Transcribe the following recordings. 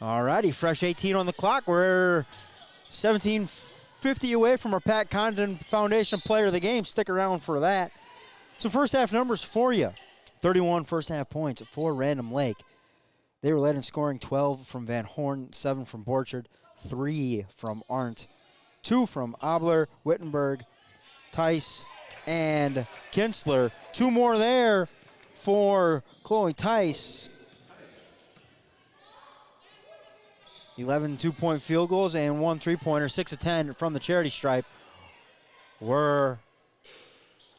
All righty, fresh 18 on the clock. We're 17:50 away from our Pat Condon Foundation Player of the Game. Stick around for that. So first half numbers for you. 31 first half points for Random Lake. They were led in scoring 12 from Van Horn, 7 from Borchard, 3 from Arndt, 2 from Obler, Wittenberg, Tice, and Kinsler. 2 more there for Chloe Tice. 11 two-point field goals and 1 three-pointer, 6 of 10 from the charity stripe were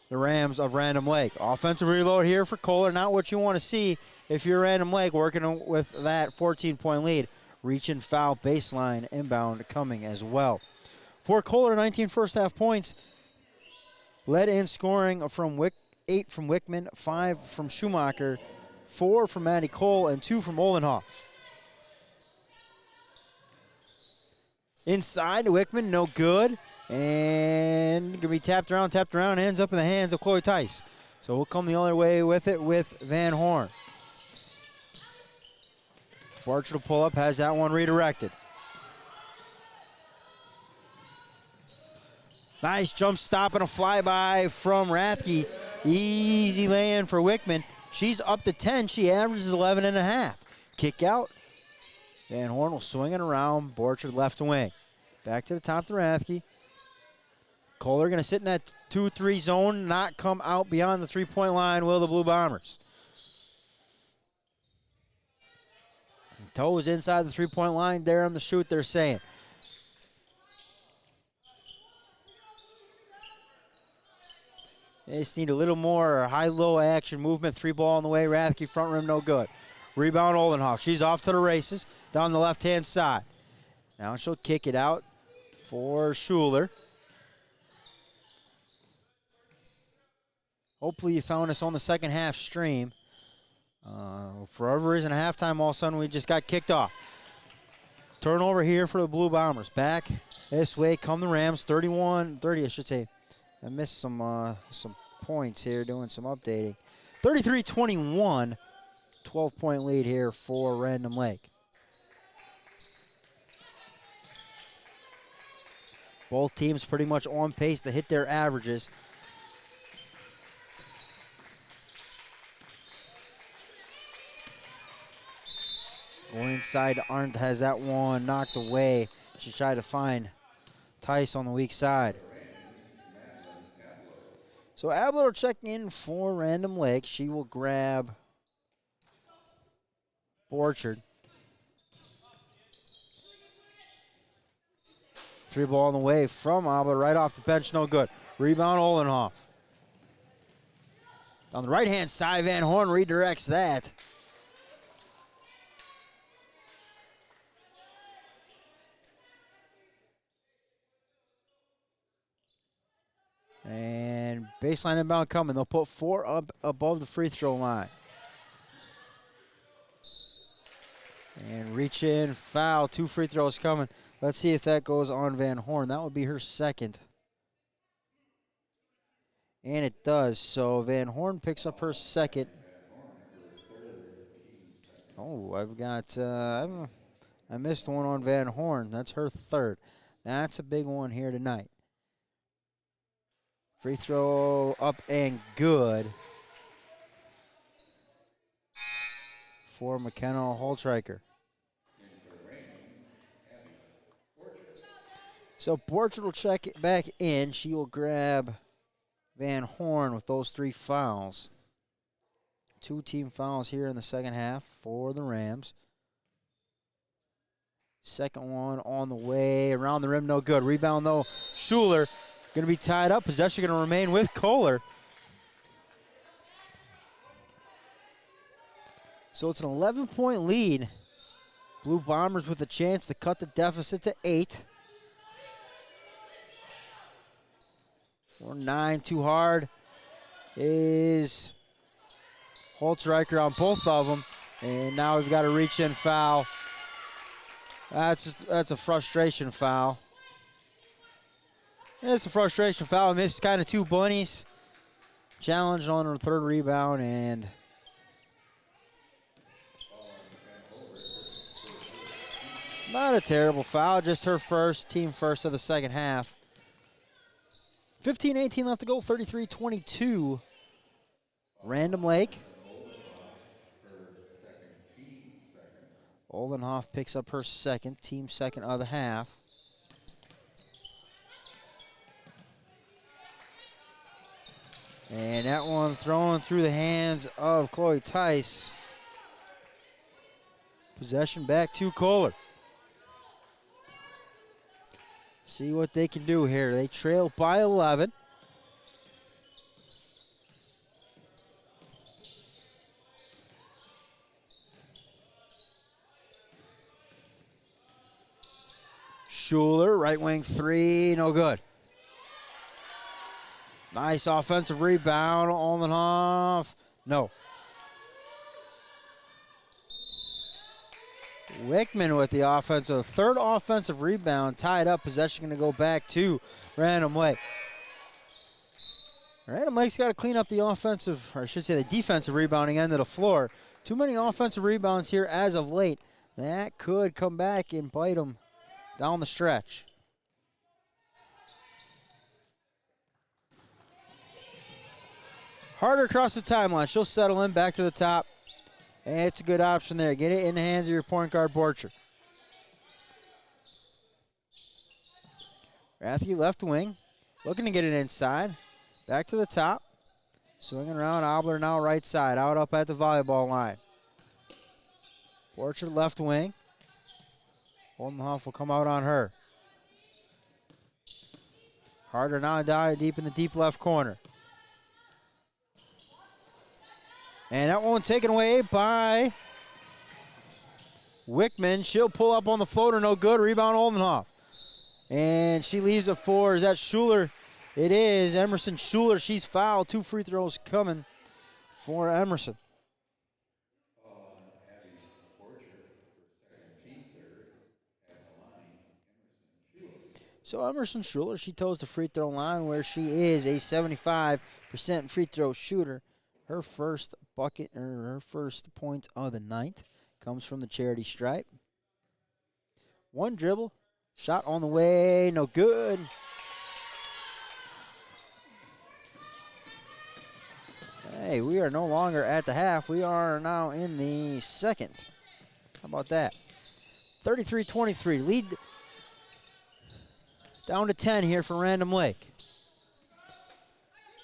the Rams of Random Lake. Offensive reload here for Kohler, not what you want to see if you're Random Lake working with that 14-point lead. Reach and foul baseline inbound coming as well. For Kohler, 19 first half points. Led in scoring from 8 from Wickman, 5 from Schumacher, 4 from Maddie Cole, and 2 from Olenhoff. Inside to Wickman, no good. And going to be tapped around, ends up in the hands of Chloe Tice. So we'll come the other way with it with Van Horn. Barcher to pull up, has that one redirected. Nice jump stop and a flyby from Rathke. Easy lay-in for Wickman. She's up to 10. She averages 11 and a half. Kick out. Van Horn will swing it around. Borchard left wing. Back to the top to Rathke. Kohler going to sit in that 2-3 zone, not come out beyond the three-point line, will the Blue Bombers. Toes inside the three-point line, there on the shoot, they're saying. They just need a little more high-low action movement. 3 ball on the way. Rathke front rim, no good. Rebound Olenhoff. She's off to the races down the left-hand side. Now she'll kick it out for Schuler. Hopefully you found us on the second half stream. For whatever reason, at halftime, all of a sudden we just got kicked off. Turnover here for the Blue Bombers. Back this way come the Rams. 31-30, I should say. I missed some points here doing some updating. 33-21, 12-point lead here for Random Lake. Both teams pretty much on pace to hit their averages. Going inside, Arndt has that one knocked away. She tried to find Tice on the weak side. So Abler will check in for Random Lake. She will grab Borchard. 3 ball on the way from Abler, right off the bench, no good. Rebound Olenhoff. On the right-hand side, Van Horn redirects that. And baseline inbound coming. They'll put 4 up above the free throw line. And reach in, foul, 2 free throws coming. Let's see if that goes on Van Horn. That would be her second. And it does. So Van Horn picks up her second. Oh, I've got, I missed one on Van Horn. That's her third. That's a big one here tonight. Free throw up and good for McKenna Holtriker. So Borchard will check it back in. She will grab Van Horn with those 3 fouls. 2 team fouls here in the second half for the Rams. Second one on the way. Around the rim, no good. Rebound, though, Schuler. Going to be tied up. Possession going to remain with Kohler. So it's an 11-point lead. Blue Bombers with a chance to cut the deficit to 8. Or 9, too hard is Holtriker on both of them. And now we've got a reach-in foul. That's a frustration foul. It's a frustration foul. Missed kind of 2 bunnies. Challenged on her 3rd rebound, and Not a terrible foul, just her first, team first of the second half. 15-18 left to go, 33-22. Random Lake. Oldenhoff picks up her second, team second of the half. And that one thrown through the hands of Chloe Tice. Possession back to Kohler. See what they can do here. They trail by 11. Schuler, right wing three, no good. Nice offensive rebound, Oldenhoff, no. Wickman with the offensive, third offensive rebound, tied up, possession going to go back to Random Lake. Random Lake's got to clean up the offensive, or I should say the defensive rebounding end of the floor. Too many offensive rebounds here as of late. That could come back and bite them down the stretch. Harder across the timeline. She'll settle in back to the top. And it's a good option there. Get it in the hands of your point guard, Borcher. Rathke left wing. Looking to get it inside. Back to the top. Swinging around. Obler now right side. Out up at the volleyball line. Borcher left wing. Oldenhoff will come out on her. Harder now down deep in the deep left corner. And that one taken away by Wickman. She'll pull up on the floater, no good. Rebound Oldenhoff. And she leaves it for, is that Schuler? It is Emerson Schuler. She's fouled. 2 free throws coming for Emerson. So Emerson Schuler, she toes the free throw line where she is a 75% free throw shooter. Her first bucket, or her first point of the night, comes from the charity stripe. One dribble, shot on the way, no good. Hey, we are no longer at the half. We are now in the second. How about that? 33-23, lead down to 10 here for Random Lake.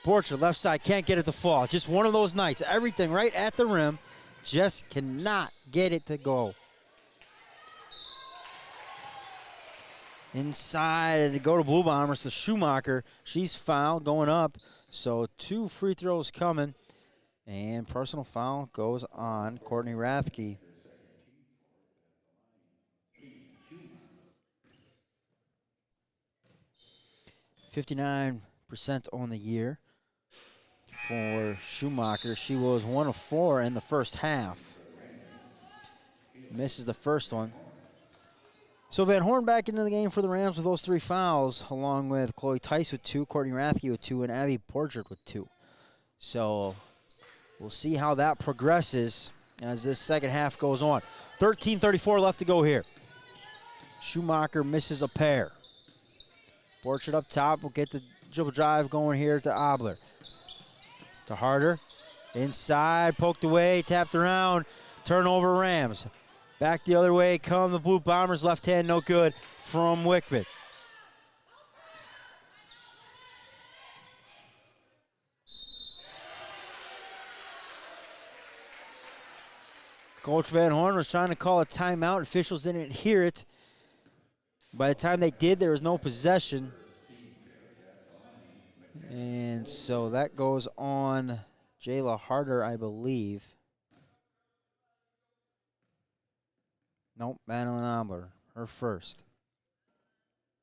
Borcher, left side, can't get it to fall. Just one of those nights. Everything right at the rim. Just cannot get it to go. Inside to go to Blue Bombers to Schumacher. She's fouled going up. So 2 free throws coming. And personal foul goes on Courtney Rathke. .59% on the year for Schumacher. She was 1 of 4 in the first half. Misses the first one. So Van Horn back into the game for the Rams with those 3 fouls, along with Chloe Tice with 2, Courtney Rathke with 2, and Abby Portrait with 2. So we'll see how that progresses as this second half goes on. 13:34 left to go here. Schumacher misses a pair. Portrait up top will get the dribble drive going here to Obler. To Harder. Inside, poked away, tapped around. Turnover Rams. Back the other way come the Blue Bombers. Left hand, no good from Wickman. Coach Van Horn was trying to call a timeout. Officials didn't hear it. By the time they did, there was no possession. And so that goes on Jayla Harder, I believe. Nope, Madeline Obler, her first.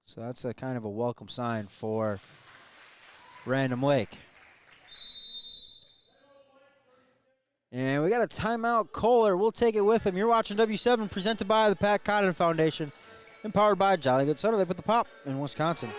So that's a kind of a welcome sign for Random Lake. And we got a timeout. Kohler, we'll take it with him. You're watching W7, presented by the Pat Cotton Foundation, empowered by Jolly Good Soda. They put the pop in Wisconsin.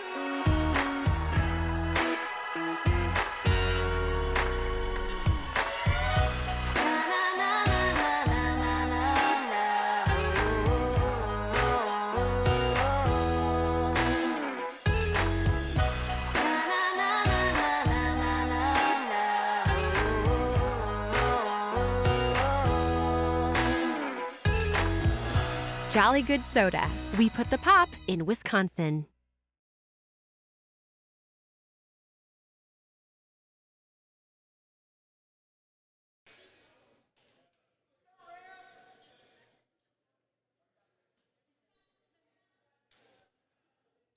Jolly Good Soda. We put the pop in Wisconsin.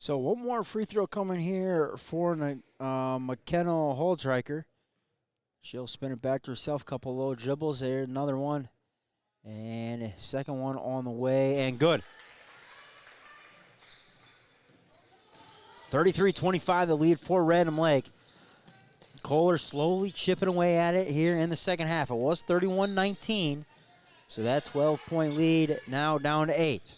So one more free throw coming here for McKenna Holdreicher. She'll spin it back to herself. Couple low dribbles there. Another one. And a second one on the way. And good. 33-25, the lead for Random Lake. Kohler slowly chipping away at it here in the second half. It was 31-19. So that 12-point lead now down to 8.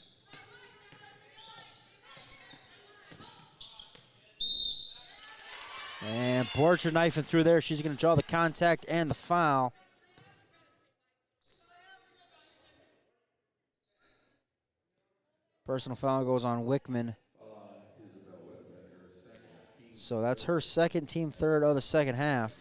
And Borcher knifing through there. She's going to draw the contact and the foul. Personal foul goes on Wickman. So that's her second, team third of the second half.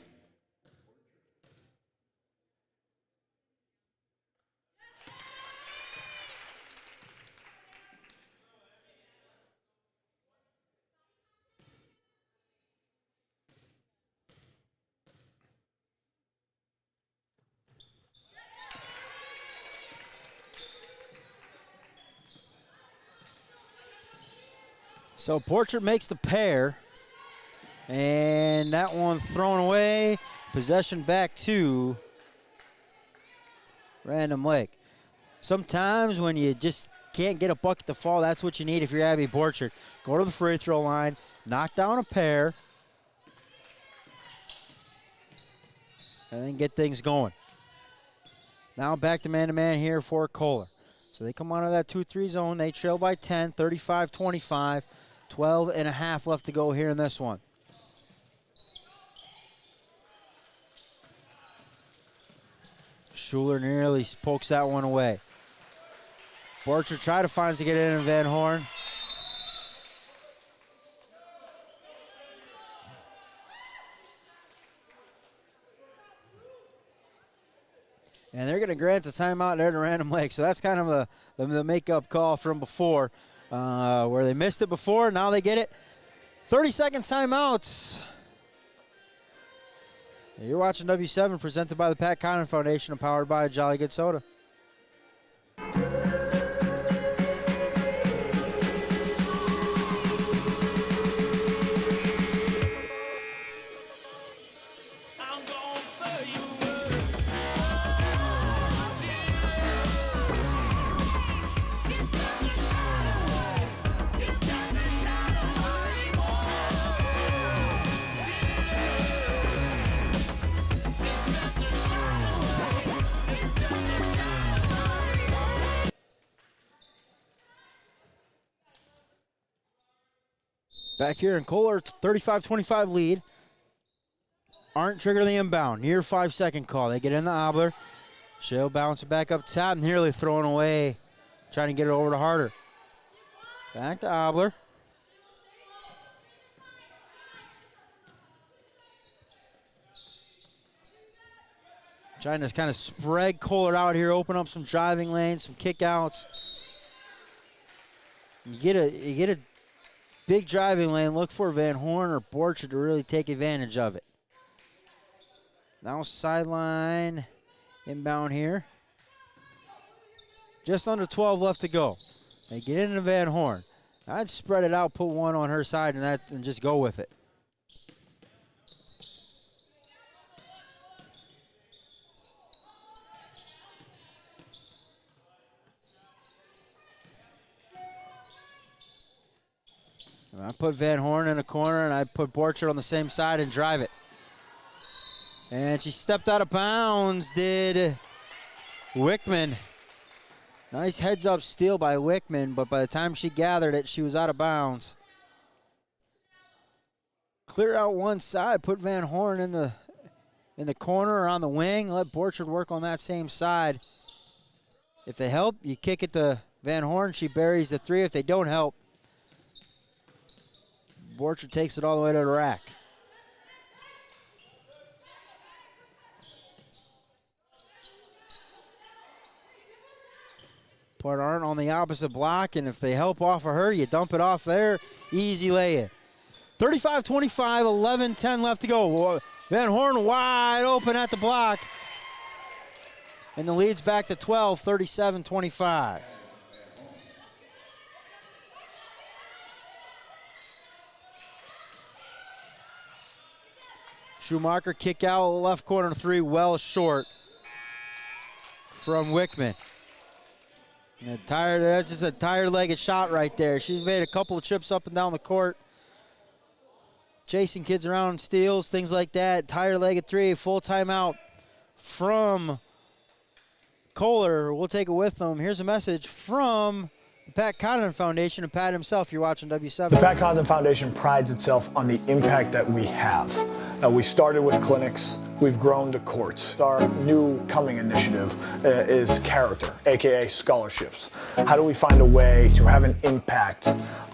So Portrait makes the pair. And that one thrown away. Possession back to Random Lake. Sometimes when you just can't get a bucket to fall, that's what you need if you're Abby Borchard. Go to the free throw line, knock down a pair, and then get things going. Now back to man-to-man here for Kohler. So they come out of that 2-3 zone. They trail by 10, 35-25. 12 and a half left to go here in this one. Schuler nearly pokes that one away. Borcher try to find to get in Van Horn. And they're going to grant the timeout there to Random Lake. So that's kind of the make-up call from before, where they missed it before. Now they get it. 30-second timeouts. You're watching W7, presented by the Pat Conner Foundation and powered by Jolly Good Soda. Back here in Kohler, 35-25 lead. Aren't trigger the inbound. Near 5-second call. They get in the Obler. She'll bounce it back up top, nearly thrown away. Trying to get it over to Harder. Back to Obler. Trying to kind of spread Kohler out here, open up some driving lanes, some kickouts. You get a big driving lane, look for Van Horn or Borcher to really take advantage of it. Now sideline inbound here. Just under 12 left to go. They get into Van Horn. I'd spread it out, put one on her side and just go with it. I put Van Horn in a corner, and I put Borcher on the same side and drive it. And she stepped out of bounds, did Wickman. Nice heads-up steal by Wickman, but by the time she gathered it, she was out of bounds. Clear out one side, put Van Horn in the corner or on the wing, let Borcher work on that same side. If they help, you kick it to Van Horn, she buries the three. If they don't help, Borcher takes it all the way to the rack. Put Arndt on the opposite block, and if they help off of her, you dump it off there. Easy lay-in. 35-25, 11-10 left to go. Van Horn wide open at the block. And the lead's back to 12, 37-25. Schumacher kick out left corner three, well short from Wickman. That's just a tired-legged shot right there. She's made a couple of trips up and down the court. Chasing kids around, steals, things like that. Tired-legged three, full timeout from Kohler. We'll take it with them. Here's a message from the Pat Condon Foundation and Pat himself. You're watching W7. The Pat Condon Foundation prides itself on the impact that we have. We started with clinics. We've grown to courts. Our new coming initiative is character, aka scholarships. How do we find a way to have an impact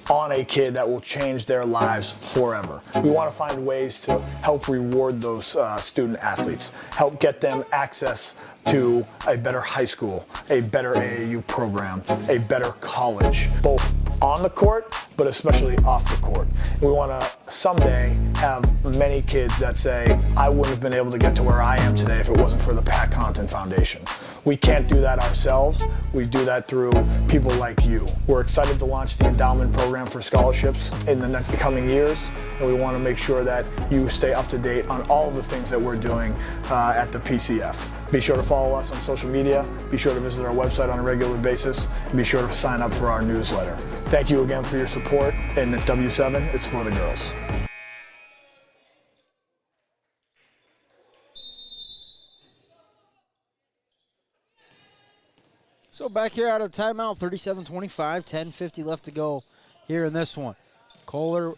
on a kid that will change their lives forever? We want to find ways to help reward those student athletes, help get them access to a better high school, a better AAU program, a better college, both on the court, but especially off the court. We want to someday have many kids that say, I wouldn't have been able to get to where I am today if it wasn't for the Pat Condon Foundation. We can't do that ourselves. We do that through people like you. We're excited to launch the endowment program for scholarships in the next coming years, and we want to make sure that you stay up to date on all of the things that we're doing at the PCF. Be sure to follow us on social media. Be sure to visit our website on a regular basis, and be sure to sign up for our newsletter. Thank you again for your support, and at W7, it's for the girls. So back here out of timeout, 37-25, 10:50 left to go here in this one. Kohler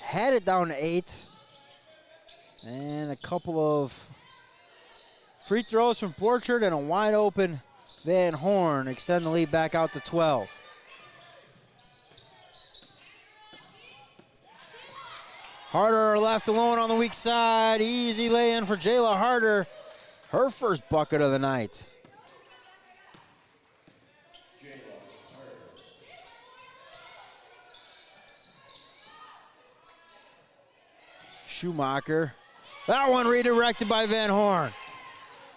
had it down to 8. And a couple of free throws from Borchard and a wide open Van Horn extend the lead back out to 12. Harder left alone on the weak side. Easy lay-in for Jayla Harder. Her first bucket of the night. Schumacher. That one redirected by Van Horn.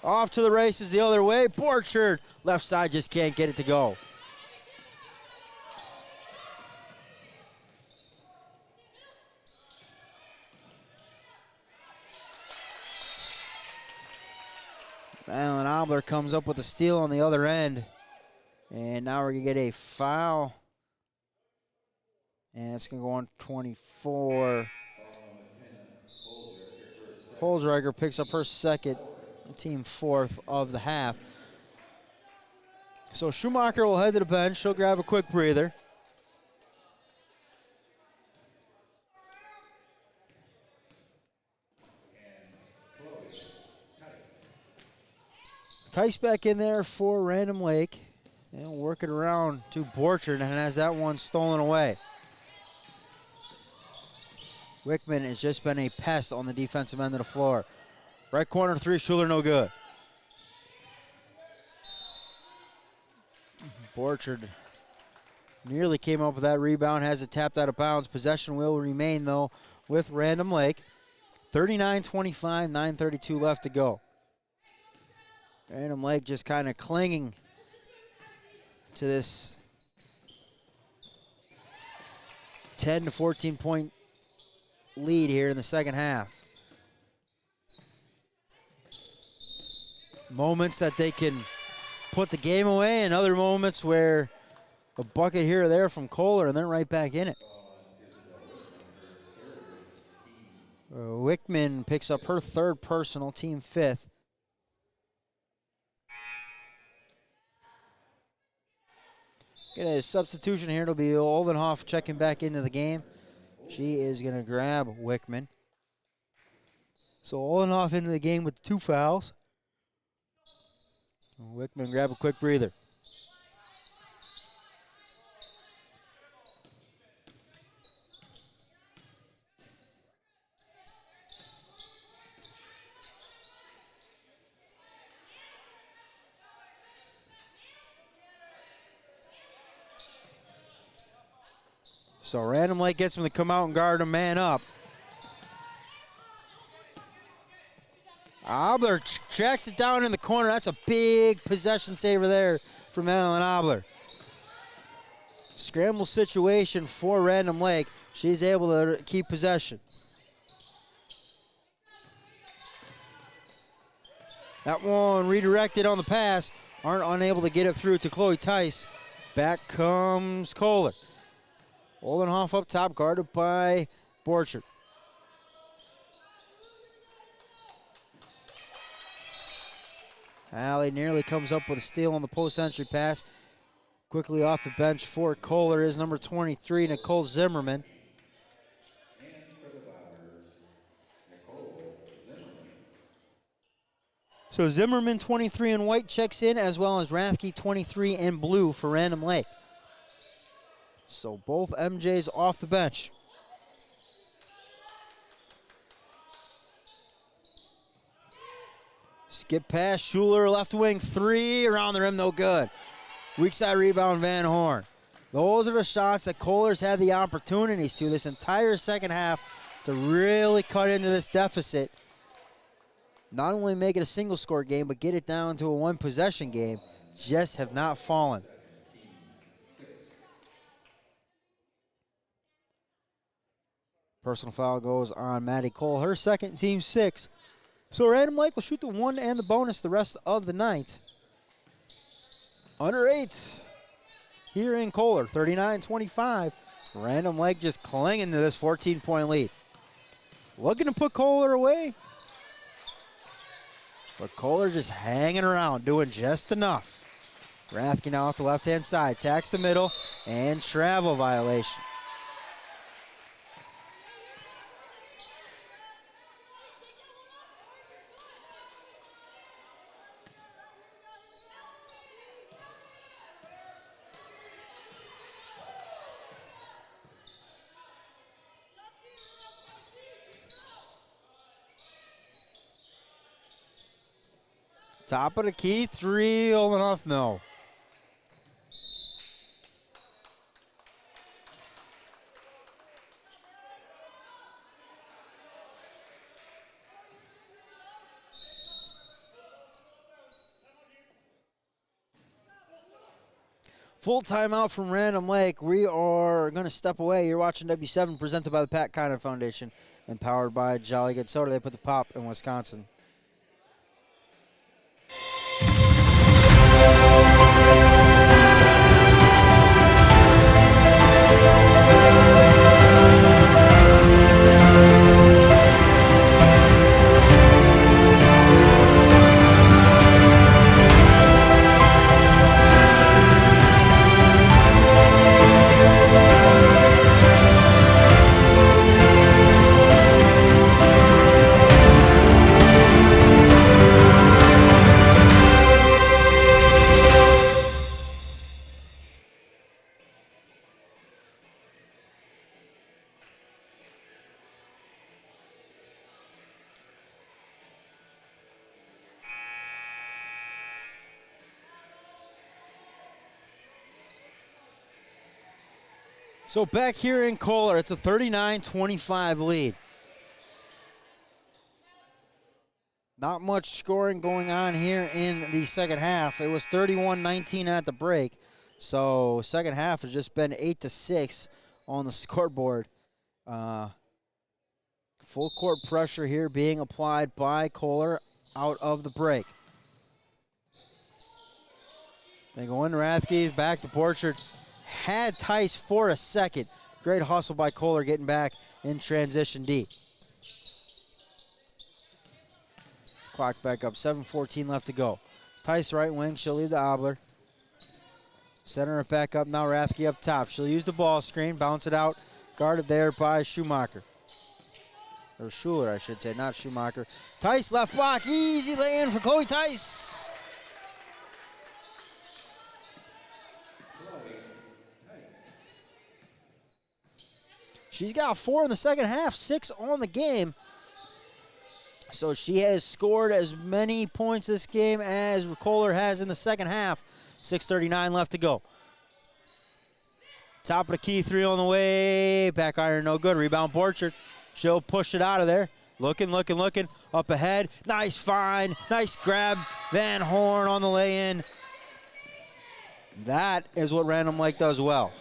Off to the races the other way. Borchard, left side, just can't get it to go. Alan Obler comes up with a steal on the other end. And now we're going to get a foul. And it's going to go on 24. Holzreiger picks up her second, team fourth of the half. So Schumacher will head to the bench. She'll grab a quick breather. Tice back in there for Random Lake. And work it around to Borchard and has that one stolen away. Wickman has just been a pest on the defensive end of the floor. Right corner three, Schuler no good. Borchard nearly came up with that rebound, has it tapped out of bounds. Possession will remain, though, with Random Lake. 39-25, 9:32 left to go. Random Lake just kind of clinging to this 10 to 14 point lead here in the second half. Moments that they can put the game away and other moments where a bucket here or there from Kohler and then right back in it. Wickman picks up her third personal, team fifth. Get a substitution here. It'll be Oldenhoff checking back into the game. She is going to grab Wickman. So Oldenhoff into the game with 2 fouls. Wickman grab a quick breather. So Random Lake gets him to come out and guard a man up. Obler tracks it down in the corner. That's a big possession saver there for Madeline Obler. Scramble situation for Random Lake. She's able to keep possession. That one redirected on the pass. Aren't unable to get it through to Chloe Tice. Back comes Kohler. Oldenhoff up top, guarded by Borchert. Allie nearly comes up with a steal on the post-entry pass. Quickly off the bench for Kohler is number 23, Nicole Zimmerman. So Zimmerman, 23 in white, checks in, as well as Rathke, 23 in blue for Random Lake. So both MJs off the bench. Skip pass, Schuler, left wing, three, around the rim, no good. Weak side rebound, Van Horn. Those are the shots that Kohler's had the opportunities to this entire second half to really cut into this deficit. Not only make it a single score game, but get it down to a one possession game. Just have not fallen. Personal foul goes on Maddie Cole, her second, team 6. So Random Lake will shoot the one and the bonus the rest of the night. Under 8 here in Kohler, 39-25. Random Lake just clinging to this 14-point lead. Looking to put Kohler away. But Kohler just hanging around, doing just enough. Rathke now off the left-hand side, tacks the middle, and travel violation. Top of the key, three, old enough, no. Full timeout from Random Lake. We are going to step away. You're watching W7, presented by the Pat Conner Foundation and powered by Jolly Good Soda. They put the pop in Wisconsin. So back here in Kohler, it's a 39-25 lead. Not much scoring going on here in the second half. It was 31-19 at the break. So second half has just been 8-6 on the scoreboard. Full court pressure here being applied by Kohler out of the break. They go in Rathke, back to Borchert. Had Tice for a second. Great hustle by Kohler getting back in transition D. Clock back up, 7:14 left to go. Tice right wing, she'll leave the Obler. Center it back up, now Rathke up top. She'll use the ball screen, bounce it out. Guarded there by Schumacher. Or Schuler, I should say, not Schumacher. Tice left block, easy lay-in for Chloe Tice. She's got 4 in the second half, 6 on the game. So she has scored as many points this game as Kohler has in the second half. 6:39 left to go. Top of the key, 3 on the way. Back iron, no good. Rebound, Borchard. She'll push it out of there. Looking. Up ahead. Nice find. Nice grab. Van Horn on the lay-in. That is what Random Lake does well.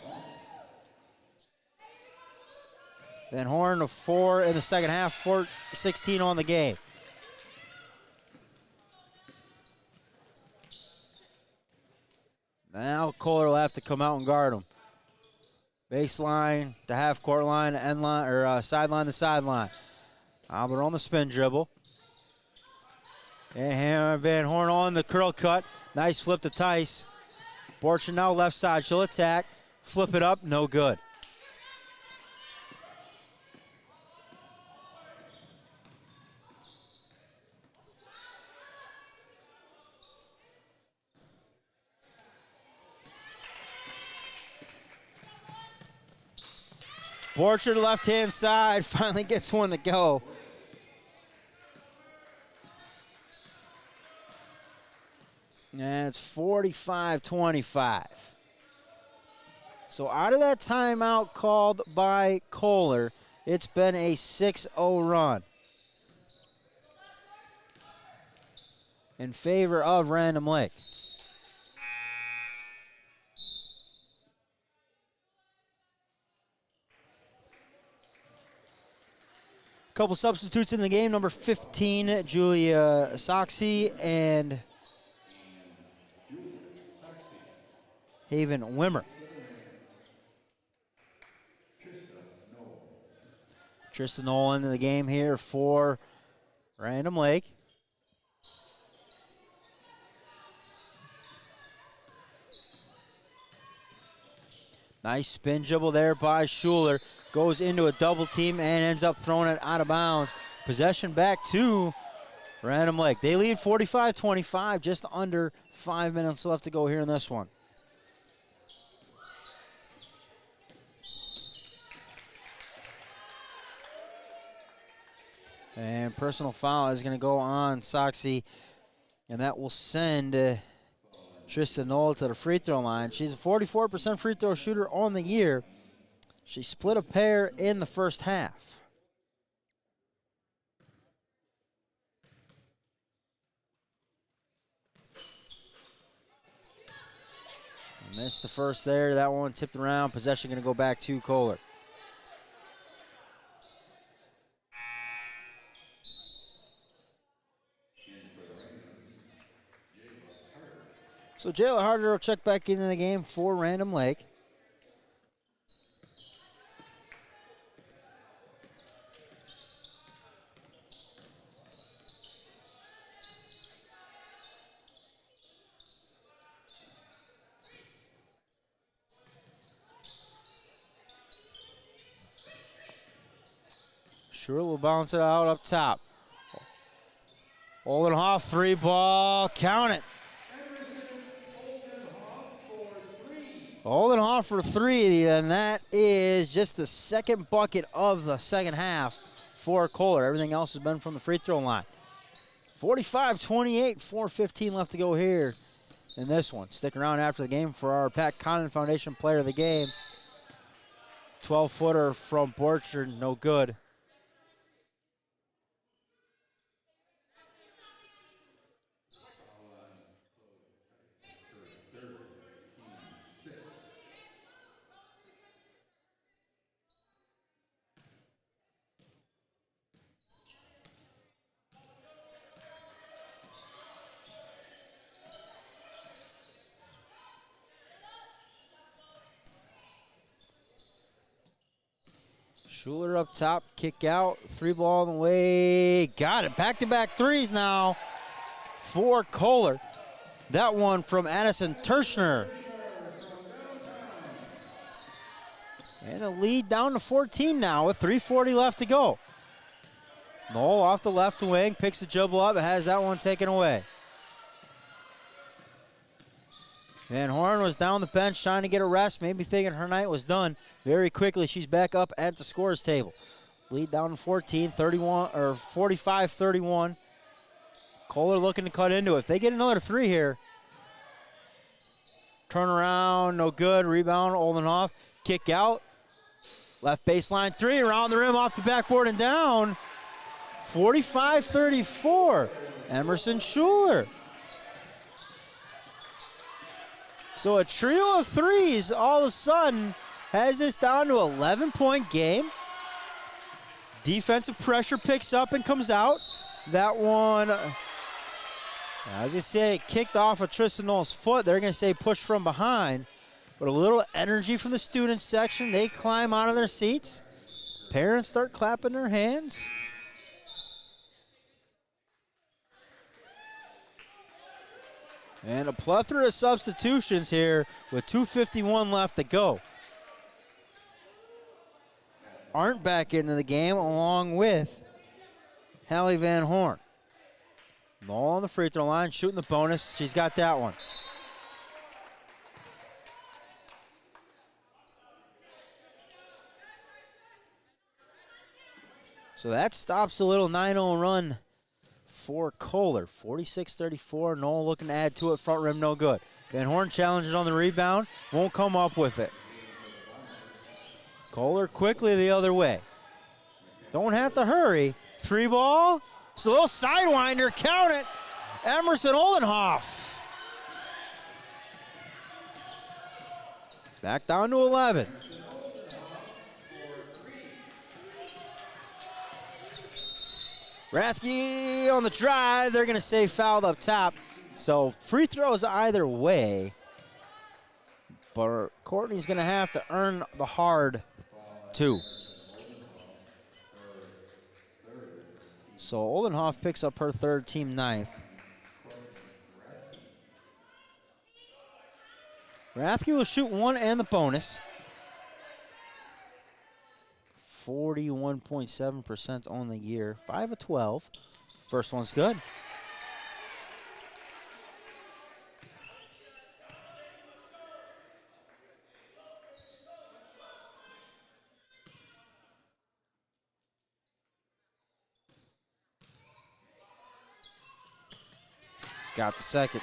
Van Horn, a 4 in the second half, 16 on the game. Now Kohler will have to come out and guard him. Baseline to half court line, end line, or sideline to sideline. Albert on the spin dribble. And Van Horn on the curl cut. Nice flip to Tice. Borchard now left side. She'll attack. Flip it up. No good. Borchard left-hand side finally gets one to go. And it's 45-25. So out of that timeout called by Kohler, it's been a 6-0 run in favor of Random Lake. Couple substitutes in the game. Number 15, Julia Soxy, and Haven Wimmer. Tristan Nolan in the game here for Random Lake. Nice spin dribble there by Schuler. Goes into a double team and ends up throwing it out of bounds. Possession back to Random Lake. They lead 45-25, just under 5 minutes left to go here in this one. And personal foul is going to go on Soxy, and that will send Tristan Knoll to the free throw line. She's a 44% free throw shooter on the year. She split a pair in the first half. Missed the first there. That one tipped around. Possession going to go back to Kohler. So Jayla Harder will check back into the game for Random Lake. Sure will bounce it out up top. Oldenhoff, 3 ball, count it. Oldenhoff for 3, and that is just the second bucket of the second half for Kohler. Everything else has been from the free throw line. 45-28, 4:15 left to go here in this one. Stick around after the game for our Pat Condon Foundation player of the game. 12-footer from Borchard, no good. Schuler up top, kick out, 3 ball on the way, got it. Back-to-back threes now for Kohler. That one from Addison Terschner. And a lead down to 14 now with 3:40 left to go. Knoll off the left wing, picks the dribble up, has that one taken away. Van Horn was down the bench trying to get a rest, maybe thinking her night was done. Very quickly, she's back up at the scorer's table. Lead down to 14, 31, or 45-31. Kohler looking to cut into it. If they get another 3 here, turn around, no good. Rebound, Oldenhoff. kick out. Left baseline three, around the rim, off the backboard and down. 45-34, Emerson Schuler. So a trio of threes all of a sudden has this down to an 11-point game. Defensive pressure picks up and comes out. That one, as you say, it kicked off of Tristan Knoll's foot. They're going to say push from behind. But a little energy from the student section. They climb out of their seats. Parents start clapping their hands. And a plethora of substitutions here with 2:51 left to go. Aren't back into the game along with Hallie Van Horn. Knoll on the free throw line, shooting the bonus. She's got that one. So that stops a little 9-0 run for Kohler. 46-34. Knoll looking to add to it. Front rim, no good. Van Horn challenges on the rebound. Won't come up with it. Kohler quickly the other way. Don't have to hurry. Three ball. It's a little sidewinder. Count it. Emerson Oldenhoff. Back down to 11. Rathke on the drive. They're going to say fouled up top. So free throws either way. But Courtney's going to have to earn the hard two. So Oldenhoff picks up her third, team ninth. Rathke will shoot one and the bonus. 41.7% on the year. 5 of 12. First one's good. Got the second.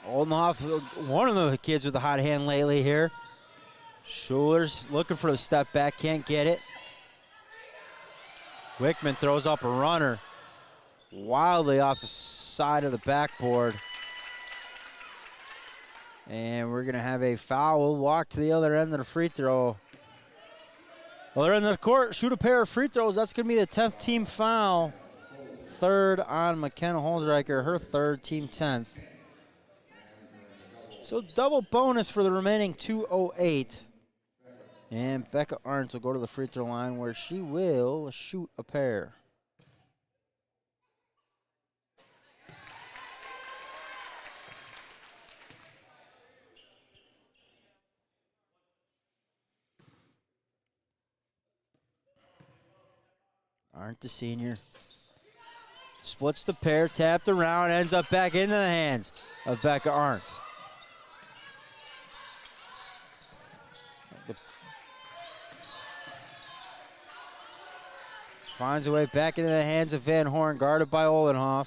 Oldenhoff, one of the kids with a hot hand lately here. Schuler's looking for the step back, can't get it. Wickman throws up a runner wildly off the side of the backboard. And we're going to have a foul. We'll walk to the other end of the free throw. Other end of the court, shoot a pair of free throws. That's going to be the 10th team foul. Third on McKenna Holdreicher, her third, team 10th. So double bonus for the remaining 2:08. And Becca Arndt will go to the free throw line where she will shoot a pair. Arndt, the senior, splits the pair, tapped around, ends up back into the hands of Becca Arndt. Finds a way back into the hands of Van Horn, guarded by Oldenhoff.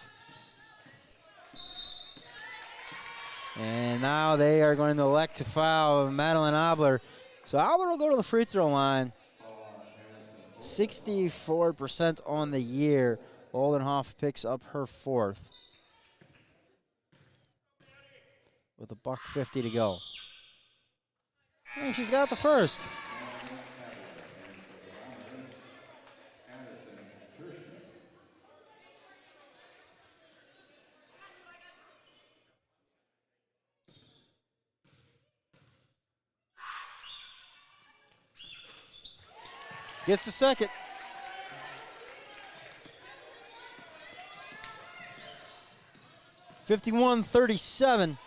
And now they are going to elect to foul Madeline Abler. So Abler will go to the free throw line. 64% on the year. Oldenhoff picks up her fourth. With $1:50 to go. And she's got the first. Gets the second. (51-37).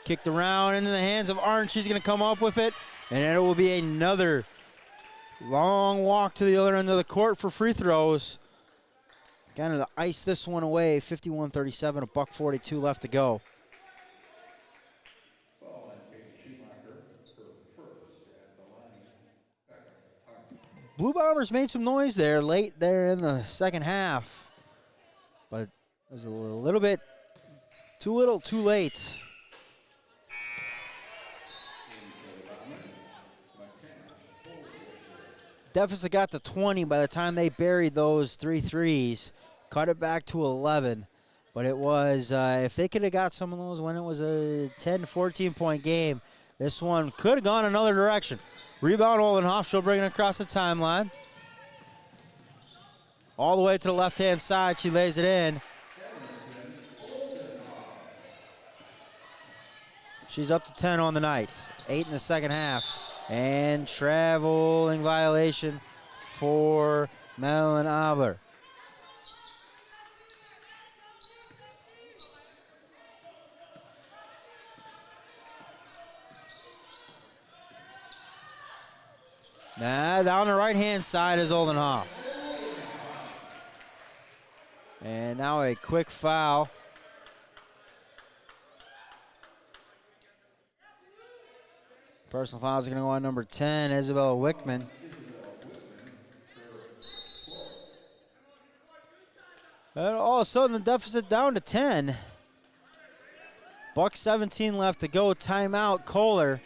Kicked around into the hands of Arndt. She's going to come up with it. And then it will be another long walk to the other end of the court for free throws. Kind of to ice this one away. 51-37, $1:42 left to go. Blue Bombers made some noise there late there in the second half. But It was a little bit too little, too late. Deficit got to 20 by the time they buried those 3 threes. Cut it back to 11. But it was, if they could have got some of those when it was a 10, 14-point game, this one could have gone another direction. Rebound Oldenhoff, she'll bring it across the timeline. All the way to the left-hand side, she lays it in. She's up to 10 on the night. 8 in the second half. And traveling violation for Madeline Abler. Now down the right-hand side is Oldenhoff. And now a quick foul. Personal fouls are going to go on number 10, Isabella Wickman. And all of a sudden, the deficit down to 10. Buck 17 left to go. Timeout, Kohler.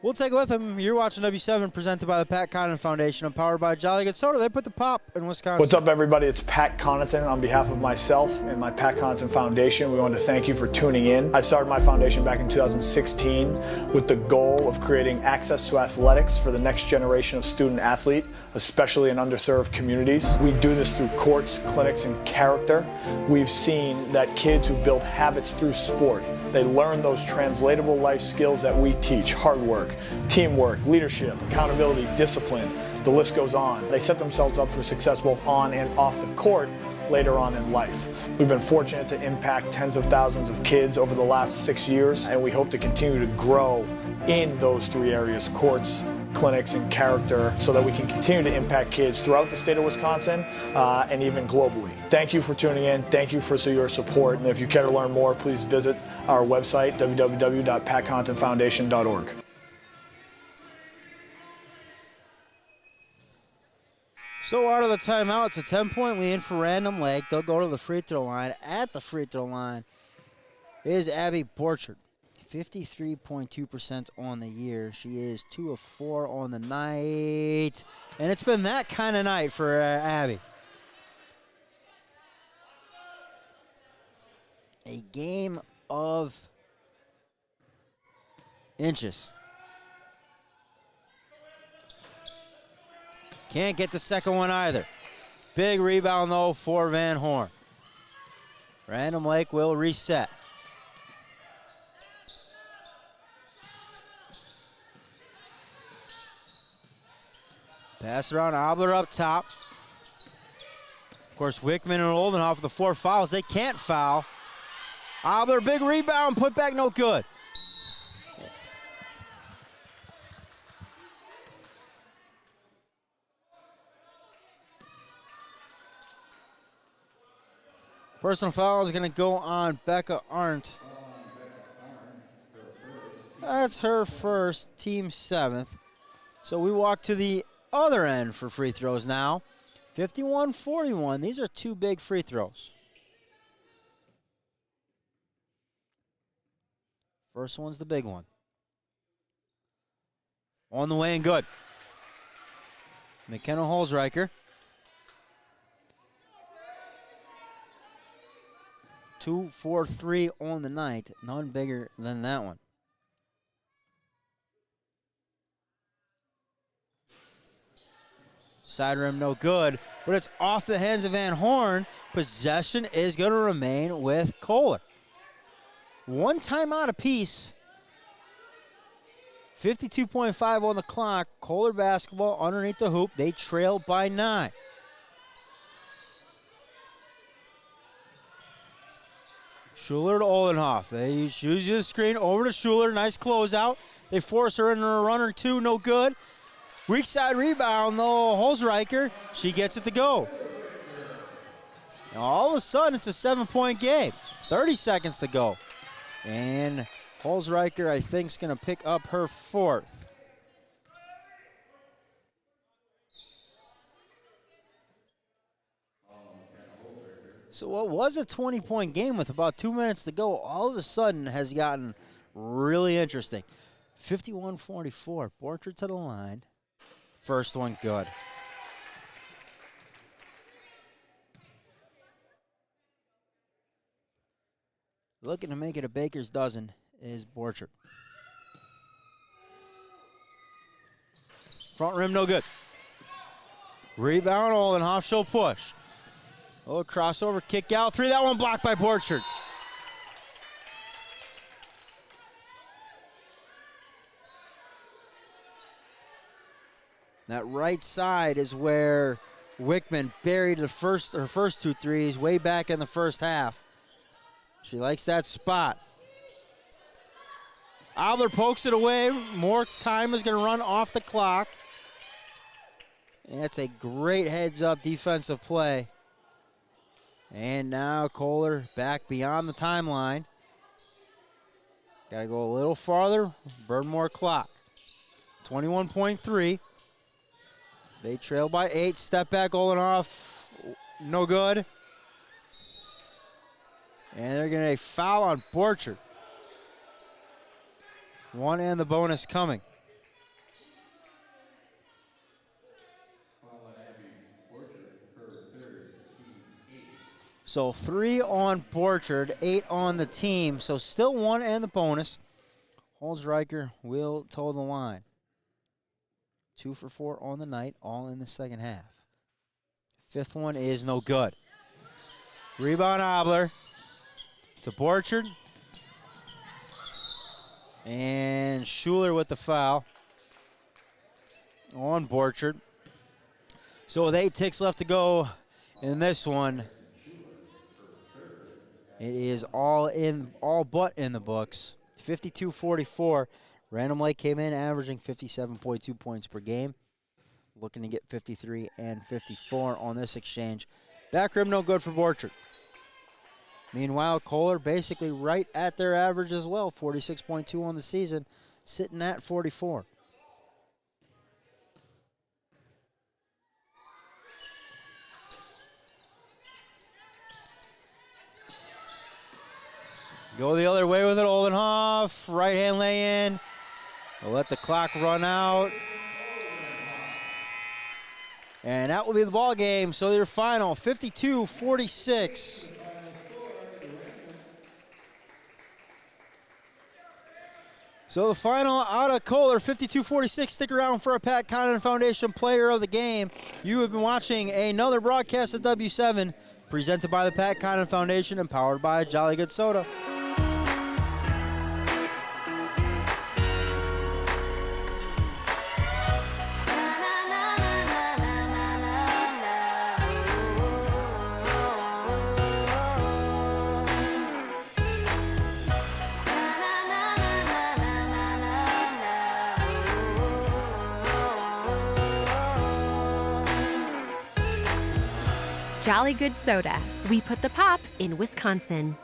We'll take it with him. You're watching W7, presented by the Pat Connaughton Foundation and powered by Jolly Good Soda. They put the pop in Wisconsin. What's up, everybody? It's Pat Connaughton. On behalf of myself and my Pat Connaughton Foundation, we want to thank you for tuning in. I started my foundation back in 2016 with the goal of creating access to athletics for the next generation of student athlete, especially in underserved communities. We do this through courts, clinics, and character. We've seen that kids who build habits through sport, they learn those translatable life skills that we teach: hard work, teamwork, leadership, accountability, discipline. The list goes on. They set themselves up for success both on and off the court later on in life. We've been fortunate to impact tens of thousands of kids over the last 6 years, and we hope to continue to grow in those 3 areas: courts, clinics, and character, so that we can continue to impact kids throughout the state of Wisconsin and even globally. Thank you for tuning in. Thank you for your support. And if you care to learn more, please visit our website, www.patconnaughtonfoundation.org. So out of the timeout, it's a 10-point lead for Random Lake. They'll go to the free throw line. At the free throw line is Abby Borchard. 53.2% on the year. She is 2 of 4 on the night. And it's been that kind of night for Abby. A game of inches. Can't get the second one either. Big rebound, though, for Van Horn. Random Lake will reset. Pass around, Abler up top. Of course, Wickman and Oldenhoff with the 4 fouls. They can't foul. Abler, big rebound, put back, no good. Personal foul is going to go on Becca Arndt. That's her first, team 7th. So we walk to the other end for free throws now. 51-41. These are 2 big free throws. First one's the big one. On the way and good. McKenna Holzreicher. 2 for 3 on the night. None bigger than that one. Side rim no good, but it's off the hands of Van Horn. Possession is going to remain with Kohler. 1 timeout apiece. 52.5 on the clock. Kohler basketball underneath the hoop. They trail by 9. Schuler to Oldenhoff. They use the screen over to Schuler. Nice closeout. They force her into a run or 2. No good. Weak side rebound, though. Holzreicher, she gets it to go. Now, all of a sudden, it's a 7-point game. 30 seconds to go. And Holzreicher, I think, is going to pick up her 4th. So what was a 20-point game with about 2 minutes to go all of a sudden has gotten really interesting. 51-44, Borchard to the line. First one good. Looking to make it a baker's dozen is Borchard. Front rim no good. Rebound, Oldenhoff, she'll push. Oh, crossover, kick out, three. That one blocked by Borchard. That right side is where Wickman buried her first 2 threes way back in the first half. She likes that spot. Obler pokes it away. More time is going to run off the clock. And that's a great heads-up defensive play. And now Kohler back beyond the timeline. Got to go a little farther, burn more clock. 21.3. They trail by 8. Step back, Oldenhoff, no good. And they're going to foul on Borchard. One and the bonus coming. So 3 on Borchard, 8 on the team. So still 1 and the bonus. Holzreicher will toe the line. 2 for 4 on the night, all in the second half. Fifth one is no good. Rebound Obler to Borchard. And Schuler with the foul on Borchard. So with 8 ticks left to go in this one, it is all but in the books. 52-44. Random Lake came in averaging 57.2 points per game. Looking to get 53 and 54 on this exchange. Back rim no good for Borchard. Meanwhile, Kohler basically right at their average as well. 46.2 on the season, sitting at 44. Go the other way with it, Oldenhoff. Right-hand lay-in. We'll let the clock run out. And that will be the ball game. So your final, 52-46. So the final out of Kohler, 52-46. Stick around for a Pat Condon Foundation Player of the Game. You have been watching another broadcast of W7, presented by the Pat Condon Foundation and powered by Jolly Good Soda. Jolly Good Soda. We put the pop in Wisconsin.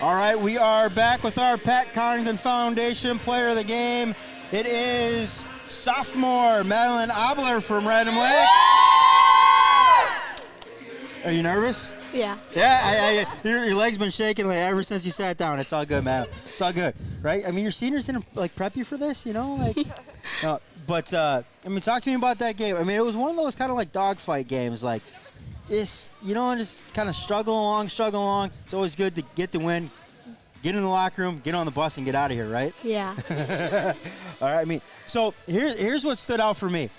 All right, we are back with our Pat Connington Foundation Player of the Game. It is sophomore Madeline Obler from Random Lake. Are you nervous? Yeah. Yeah, your leg's been shaking like ever since you sat down. It's all good, man. It's all good, right? I mean, your seniors didn't like prep you for this, you know, like. No, but I mean, talk to me about that game. I mean, it was one of those kind of like dogfight games, like, it's just kind of struggle along. It's always good to get the win, get in the locker room, get on the bus, and get out of here, right? Yeah. All right. I mean, so here's what stood out for me.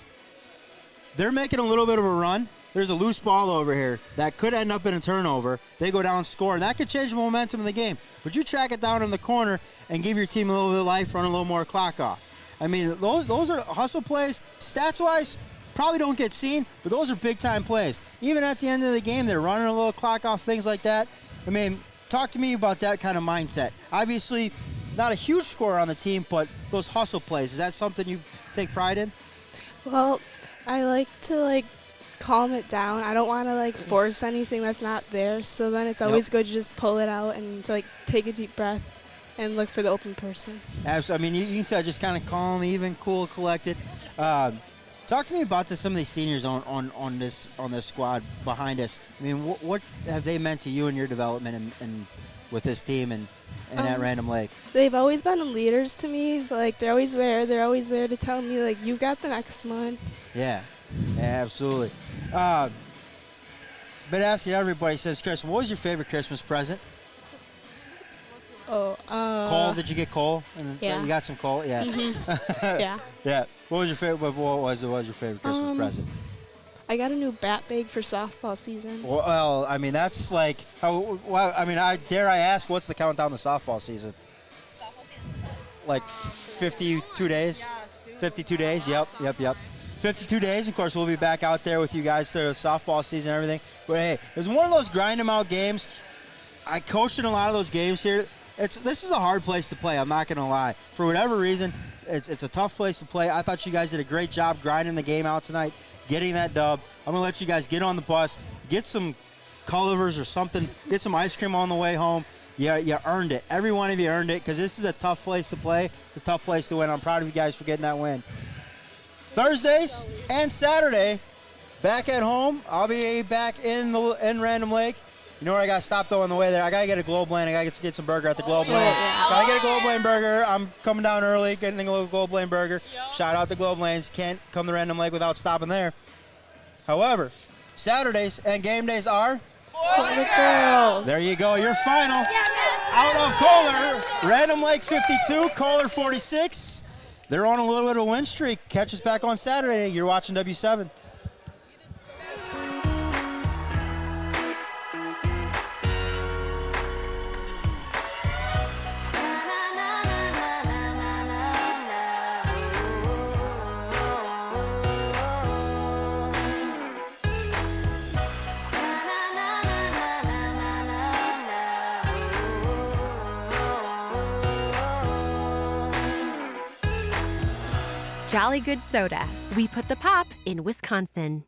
They're making a little bit of a run. There's a loose ball over here that could end up in a turnover. They go down, score, and that could change the momentum of the game. But you track it down in the corner and give your team a little bit of life, run a little more clock off. I mean, those are hustle plays. Stats-wise, probably don't get seen, but those are big-time plays. Even at the end of the game, they're running a little clock off, things like that. I mean, talk to me about that kind of mindset. Obviously, not a huge scorer on the team, but those hustle plays, is that something you take pride in? Well, I like to calm it down. I don't want to force anything that's not there. So then it's always good to just pull it out and to take a deep breath and look for the open person. Absolutely. I mean, you can tell just kind of calm, even, cool, collected. Talk to me about some of these seniors on this squad behind us. I mean, what have they meant to you in your development and with this team and at Random Lake? They've always been leaders to me. They're always there. They're always there to tell me you got the next one. Yeah, absolutely. Been asking everybody since Christmas, what was your favorite Christmas present? Coal? Did you get coal? Yeah. You got some coal? Yeah. Mm-hmm. Yeah. Yeah. What was your favorite? What was your favorite Christmas present? I got a new bat bag for softball season. Well, I mean that's like how. Well, I mean, dare I ask, what's the countdown to softball season? Softball season. Like 52 days. Yeah, soon. 52 days. Yep. 52 days. Of course, we'll be back out there with you guys through softball season and everything. But hey, it was one of those grind 'em out games. I coached in a lot of those games here. This is a hard place to play. I'm not going to lie. For whatever reason, it's a tough place to play. I thought you guys did a great job grinding the game out tonight, getting that dub. I'm going to let you guys get on the bus, get some Cullivers or something, get some ice cream on the way home. Yeah, you earned it. Every one of you earned it because this is a tough place to play. It's a tough place to win. I'm proud of you guys for getting that win. Thursdays and Saturday, back at home. I'll be back in Random Lake. You know where I got stopped though on the way there? I got to get a Globe Lane. I got to get some burger at the Globe Lane. Got to get a Globe Lane burger. I'm coming down early, getting a little Globe Lane burger. Shout out to Globe Lanes. Can't come to Random Lake without stopping there. However, Saturdays and game days are For the girls. There you go. Your final out of Kohler. Random Lake 52, Kohler 46. They're on a little bit of a win streak. Catch us back on Saturday. You're watching W7. Jolly Good Soda. We put the pop in Wisconsin.